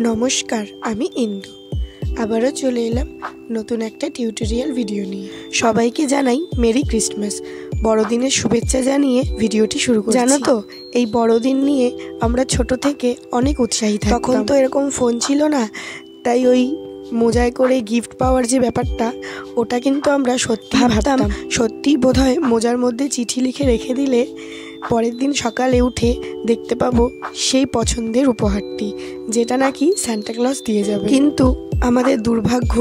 নমস্কার, আমি ইন্দু। আবারও চলে এলাম নতুন একটা টিউটোরিয়াল ভিডিও নিয়ে। সবাইকে জানাই মেরি ক্রিসমাস। বড়দিনের শুভেচ্ছা জানিয়ে ভিডিওটি শুরু করছি। জানো তো, এই বড়দিন নিয়ে আমরা ছোট থেকে অনেক উৎসাহী থাকতাম। তখন তো এরকম ফোন ছিল না, তাই ওই মোজায় করে গিফট পাওয়ার যে ব্যাপারটা, ওটা কিন্তু আমরা সত্যি ভাবতাম সত্যিই বোধহয় মোজার মধ্যে চিঠি লিখে রেখে দিলে পরের দিন সকালে উঠে দেখতে পাবো সেই পছন্দের উপহারটি, যেটা নাকি সান্টা ক্লজ দিয়ে যাবে। কিন্তু আমাদের দুর্ভাগ্য,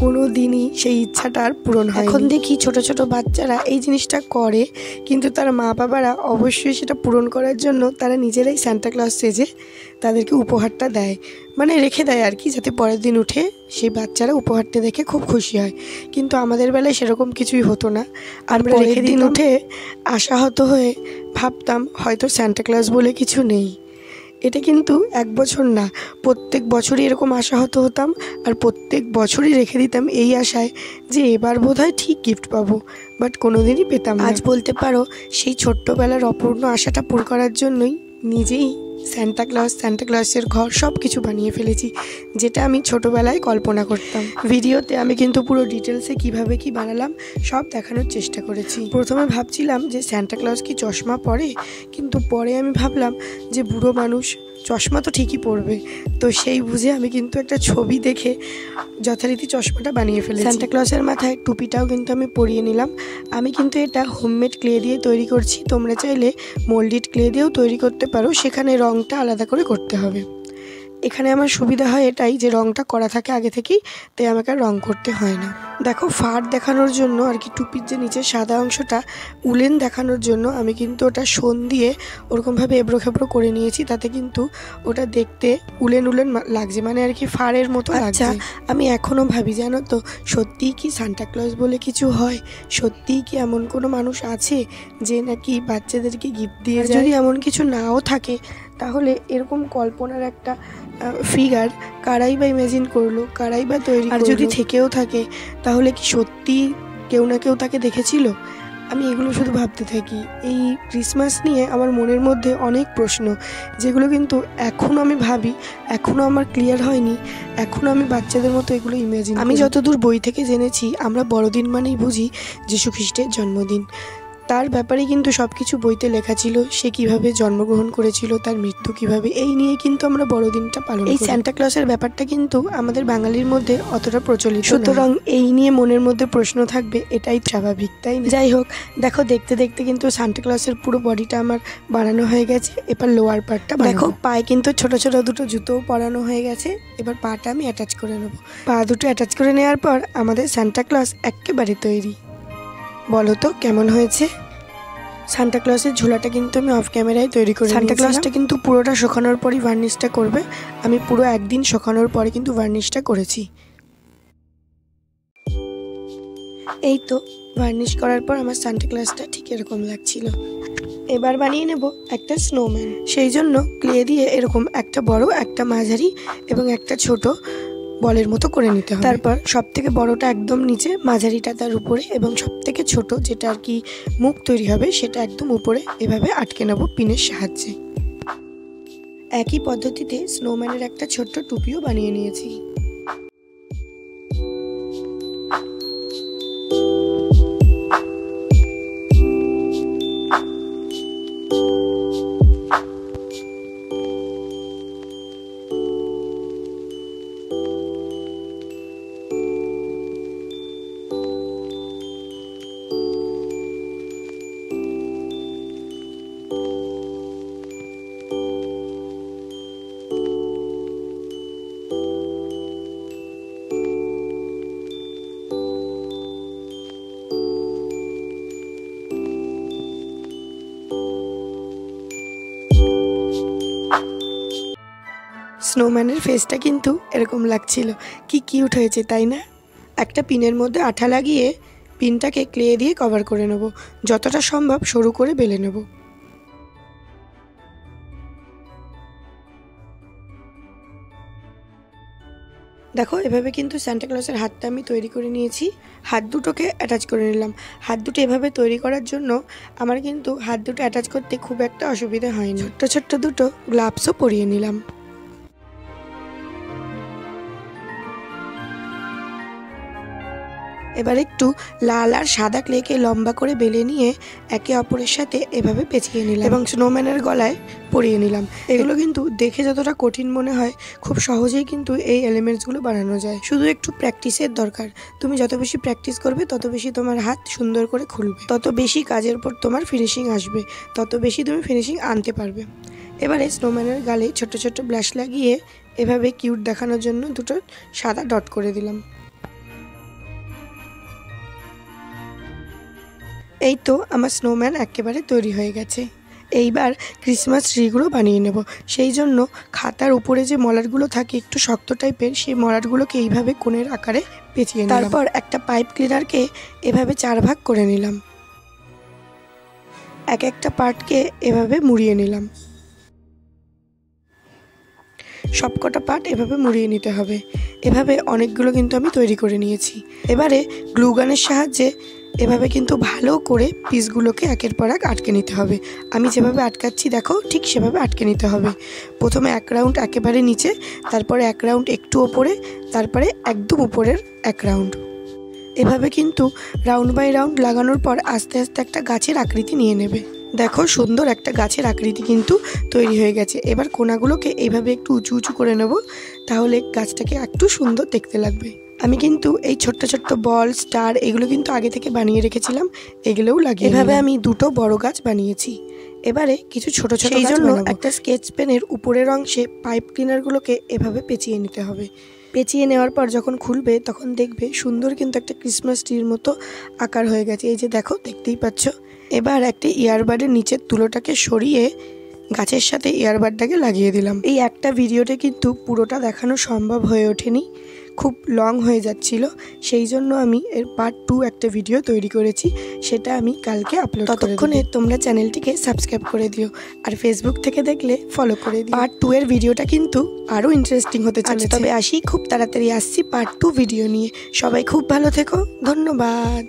কোনো দিনই সেই ইচ্ছাটা আর পূরণ হয়। এখন দেখি ছোট ছোট বাচ্চারা এই জিনিসটা করে, কিন্তু তার মা বাবারা অবশ্যই সেটা পূরণ করার জন্য তারা নিজেরাই সান্টা ক্লজ সেজে তাদেরকে উপহারটা দেয়, মানে রেখে দেয় আর কি, যাতে পরের দিন উঠে সেই বাচ্চারা উপহারটা দেখে খুব খুশি হয়। কিন্তু আমাদের বেলায় সেরকম কিছুই হতো না। আমরা রেখে দিন উঠে আশাহত হয়ে ভাবতাম হয়তো সান্টা ক্লজ বলে কিছু নেই। এটা কিন্তু এক বছর না, প্রত্যেক বছরই এরকম আশাহত হতাম, আর প্রত্যেক বছরই রেখে দিতাম এই আশায় যে এবার বোধহয় ঠিক গিফট পাবো, বাট কোনোদিনই পেতাম না। আজ বলতে পারো সেই ছোট্টবেলার অপূর্ণ আশাটা পূরণ করার জন্যই নিজেই সান্টা ক্লজের ঘর সব কিছু বানিয়ে ফেলেছি, যেটা আমি ছোটোবেলায় কল্পনা করতাম। ভিডিওতে আমি কিন্তু পুরো ডিটেলসে কিভাবে কি বানালাম সব দেখানোর চেষ্টা করেছি। প্রথমে ভাবছিলাম যে সান্টা ক্লজ কি চশমা পরে, কিন্তু পরে আমি ভাবলাম যে বুড়ো মানুষ চশমা তো ঠিকই পরবে, তো সেই বুঝে আমি কিন্তু একটা ছবি দেখে যথারীতি চশমাটা বানিয়ে ফেলেছি। সান্টা ক্লজের মাথায় টুপিটাও কিন্তু আমি পরিয়ে নিলাম। আমি কিন্তু এটা হোমমেড ক্লে দিয়ে তৈরি করছি, তোমরা চাইলে মোল্ডেড ক্লে দিয়েও তৈরি করতে পারো, সেখানে রঙটা আলাদা করে করতে হবে। এখানে আমার সুবিধা হয় এটাই যে রঙটা করা থাকে আগে থেকেই, তাই আমাকে আর রঙ করতে হয় না। দেখো, ফার দেখানোর জন্য আর কি, টুপির যে নিচের সাদা অংশটা উলেন দেখানোর জন্য আমি কিন্তু ওটা শোন দিয়ে ওরকমভাবে এবড়ো খেবড়ো করে নিয়েছি, তাতে কিন্তু ওটা দেখতে উলেন লাগছে, মানে আর কি ফারের মতো লাগছে। আমি এখনও ভাবি, জানো তো, সত্যিই কি সান্টা ক্লজ বলে কিছু হয়? সত্যিই কি এমন কোনো মানুষ আছে যে নাকি বাচ্চাদেরকে গিফট দিয়ে যায়? যদি এমন কিছু নাও থাকে, তাহলে এরকম কল্পনার একটা ফিগার কারাই বা ইমাজিন করলো, কারাই বা তৈরি, আর যদি থেকেও থাকে তাহলে কি সত্যি কেউ না কেউ তাকে দেখেছিল? আমি এগুলো শুধু ভাবতে থাকি। এই ক্রিসমাস নিয়ে আমার মনের মধ্যে অনেক প্রশ্ন, যেগুলো কিন্তু এখনও আমি ভাবি, এখনও আমার ক্লিয়ার হয়নি, এখনও আমি বাচ্চাদের মতো এগুলো ইমাজিন। আমি যতদূর বই থেকে জেনেছি, আমরা বড়দিন মানেই বুঝি যীশু খ্রিস্টের জন্মদিন। তার ব্যাপারে কিন্তু সব কিছু বইতে লেখা ছিল, সে কিভাবে জন্মগ্রহণ করেছিল, তার মৃত্যু কিভাবে, এই নিয়ে কিন্তু আমরা বড়দিনটা পালন করি। এই সান্টা ক্লজের ব্যাপারটা কিন্তু আমাদের বাঙালির মধ্যে অতটা প্রচলিত, সুতরাং এই নিয়ে মনের মধ্যে প্রশ্ন থাকবে, এটাই স্বাভাবিক, তাই না? যাই হোক, দেখো, দেখতে দেখতে কিন্তু সান্টা ক্লজের পুরো বডিটা আমার বানানো হয়ে গেছে। এবার লোয়ার পার্টটা দেখো, পায়ে কিন্তু ছোট ছোট দুটো জুতোও পরানো হয়ে গেছে। এবার পাটা আমি অ্যাটাচ করে নেব। পা দুটো অ্যাটাচ করে নেওয়ার পর আমাদের সান্টা ক্লজ একেবারে তৈরি। বলো তো কেমন হয়েছে? সান্টা ক্লজের ঝোলাটা কিন্তু আমি অফ ক্যামেরায় তৈরি করি। সান্টা ক্লজটা কিন্তু পুরোটা শুকানোর পরই ভার্নিশটা করবে। আমি পুরো একদিন শুকানোর পরে কিন্তু ভার্নিশটা করেছি। এই তো ভার্নিশ করার পর আমার সান্টা ক্লজটা ঠিক এরকম লাগছিল। এবার বানিয়ে নেব একটা স্নোম্যান। সেই জন্য ক্লে দিয়ে এরকম একটা বড়, একটা মাঝারি এবং একটা ছোট বলের মতো করে নিতে হবে। তারপর সব থেকে বড়টা একদম নিচে, মাঝারিটা তার উপরে, এবং সব থেকে ছোট যেটা আর কি মুখ তৈরি হবে সেটা একদম উপরে, এভাবে আটকে নেব পিনের সাহায্যে। একই পদ্ধতিতে স্নোম্যানের একটা ছোট্ট টুপিও বানিয়ে নিয়েছি। স্নোম্যানের ফেসটা কিন্তু এরকম লাগছিল, কি কিউট হয়েছে তাই না? একটা পিনের মধ্যে আঠা লাগিয়ে পিনটাকে ক্লে দিয়ে কভার করে নেব, যতটা সম্ভব সরু করে বেলে নেব। দেখো এভাবে কিন্তু সান্টা ক্লজের হাতটা আমি তৈরি করে নিয়েছি। হাত দুটোকে অ্যাটাচ করে নিলাম। হাত দুটো এভাবে তৈরি করার জন্য আমার কিন্তু হাত দুটো অ্যাটাচ করতে খুব একটা অসুবিধা হয়নি। ছোট্ট ছোট্ট দুটো গ্লাভসও পরিয়ে নিলাম। এবার একটু লাল আর সাদা ক্লেকে লম্বা করে বেলে নিয়ে একে অপরের সাথে এভাবে পেঁচিয়ে নিলাম এবং স্নোম্যানের গলায় পরিয়ে নিলাম। এগুলো কিন্তু দেখে যতটা কঠিন মনে হয়, খুব সহজেই কিন্তু এই এলিমেন্টসগুলো বানানো যায়। শুধু একটু প্র্যাকটিসের দরকার। তুমি যত বেশি প্র্যাকটিস করবে তত বেশি তোমার হাত সুন্দর করে খুলবে, তত বেশি কাজের পর তোমার ফিনিশিং আসবে, তত বেশি তুমি ফিনিশিং আনতে পারবে। এবারে স্নোম্যানের গালে ছোট ছোট ব্লাশ লাগিয়ে এভাবে কিউট দেখানোর জন্য দুটো সাদা ডট করে দিলাম। এই তো আমার স্নোম্যান একেবারে তৈরি হয়ে গেছে। এইবার ক্রিসমাস ট্রিগুলো বানিয়ে নেব। সেই জন্য খাতার উপরে যে মলাটগুলো থাকে একটু শক্ত টাইপের, সেই মলাটগুলোকে এইভাবে কোণের আকারে পেঁচিয়ে নিলাম। তারপর একটা পাইপ ক্লিনারকে এভাবে 4 ভাগ করে নিলাম। এক একটা পার্টকে এভাবে মুড়িয়ে নিলাম। সবকটা পার্ট এভাবে মুড়িয়ে নিতে হবে। এভাবে অনেকগুলো কিন্তু আমি তৈরি করে নিয়েছি। এবারে গ্লু গানের সাহায্যে এভাবে কিন্তু ভালো করে পিসগুলোকে একের পর এক আটকে নিতে হবে। আমি যেভাবে আটকাচ্ছি দেখো, ঠিক সেভাবে আটকে নিতে হবে। প্রথমে 1 রাউন্ড একেবারে নিচে, তারপরে 1 রাউন্ড একটু ওপরে, তারপরে একদম উপরের 1 রাউন্ড। এভাবে কিন্তু রাউন্ড বাই রাউন্ড লাগানোর পর আস্তে আস্তে একটা গাছের আকৃতি নিয়ে নেবে। দেখো, সুন্দর একটা গাছের আকৃতি কিন্তু তৈরি হয়ে গেছে। এবার কোনাগুলোকে এইভাবে একটু উঁচু উঁচু করে নেব, তাহলে গাছটাকে একটু সুন্দর দেখতে লাগবে। আমি কিন্তু এই ছোট্ট ছোট্ট বল, স্টার এগুলো কিন্তু আগে থেকে বানিয়ে রেখেছিলাম, এগুলোও লাগিয়ে এভাবে আমি 2টো বড় গাছ বানিয়েছি। এবারে কিছু ছোট ছোট গাছ বানাবো। একটা স্কেচ পেনের উপরের অংশে পাইপ ক্লিনারগুলোকে এভাবে পেঁচিয়ে নিতে হবে। পেঁচিয়ে নেওয়ার পর যখন খুলবে তখন দেখবে সুন্দর কিন্তু একটা ক্রিসমাস ট্রির মতো আকার হয়ে গেছে। এই যে দেখো, দেখতেই পাচ্ছ। এবার একটা ইয়ারবাডের নিচের তুলোটাকে সরিয়ে গাছের সাথে ইয়ারবাডটাকে লাগিয়ে দিলাম। এই একটা ভিডিওতে কিন্তু পুরোটা দেখানো সম্ভব হয়ে ওঠেনি, খুব লং হয়ে যাচ্ছিল। সেই জন্য আমি এর পার্ট 2 একটা ভিডিও তৈরি করেছি, সেটা আমি কালকে আপলোড করব। ততক্ষণে তোমরা চ্যানেলটিকে সাবস্ক্রাইব করে দিও, আর ফেসবুক থেকে দেখলে ফলো করে দিও। পার্ট 2 এর ভিডিওটা কিন্তু আরও ইন্টারেস্টিং হতে চলেছে। তবে আসি, খুব তাড়াতাড়ি আসছি পার্ট 2 ভিডিও নিয়ে। সবাই খুব ভালো থেকো, ধন্যবাদ।